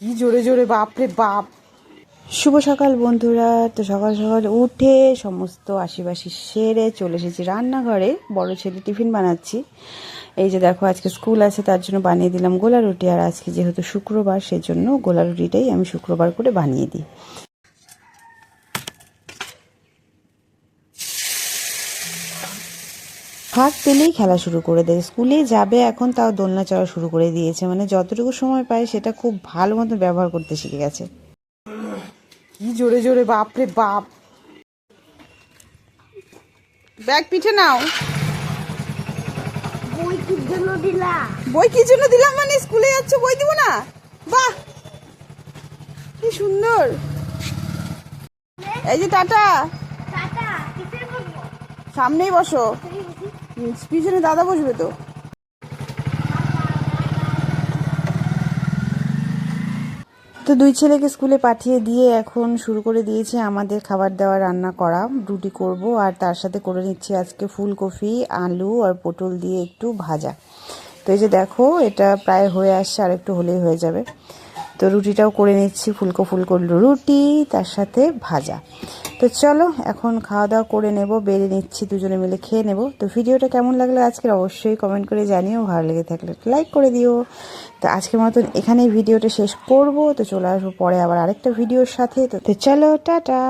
কি জোরে জোরে, বাপরে বাপ। শুভ সকাল বন্ধুরা। তো সকাল সকাল উঠে সমস্ত আশিবাসি সেরে চলে এসেছি রান্নাঘরে। বড় ছেলে টিফিন বানাচ্ছি। এই যে দেখো, আজকে স্কুল আছে তার জন্য বানিয়ে দিলাম গোলা রুটি। আর আজকে যেহেতু শুক্রবার, সেজন্য গোলা রুটিটাই আমি শুক্রবার করে বানিয়ে দিই। ফাঁক পেলেই খেলা শুরু করে দেয়। স্কুলে যাবে এখন, তাও দোলনা চড়া শুরু করে দিয়েছে। মানে যতটুকু সময় পায় সেটা খুব ভালো মতো ব্যবহার করতে শিখে গেছে। কি জোরে জোরে, বাপরে বাপ। ব্যাগ পিঠে নাও। বই কি জন্য দিলা? বই কি জন্য দিলাম মানে স্কুলে যাচ্ছ, বই দিব না? বাহ, কি সুন্দর। এই যে টাটা। টাটা কিসে বলবো? সামনেই বসো, পিছনে দাদা বসবে তো। তো দুই ছেলেকে স্কুলে পাঠিয়ে দিয়ে এখন শুরু করে দিয়েছি আমাদের খাবার দাবার রান্না করা। রুটি করব আর তার সাথে করে নিচ্ছি আজকে ফুলকপি, আলু আর পটল দিয়ে একটু ভাজা। তো এই যে দেখো, এটা প্রায় হয়ে আসছে, আর একটু হলেই হয়ে যাবে। তো রুটিটাও করে নিচ্ছি, ফুলকো ফুলকো রুটি তার সাথে ভাজা। তো চলো এখন খাওয়া দাওয়া করে নেব, বেড়ে নিচ্ছি, দুজনে মিলে খেয়ে নেব। তো ভিডিওটা কেমন লাগলো আজকের অবশ্যই কমেন্ট করে জানিও, ভালো লেগে থাকলে লাইক করে দিও। তো আজকের মতন এখানেই ভিডিওটা শেষ করব। তো চলে আসবো পরে আবার আরেকটা ভিডিওর সাথে। তো চলো টাটা।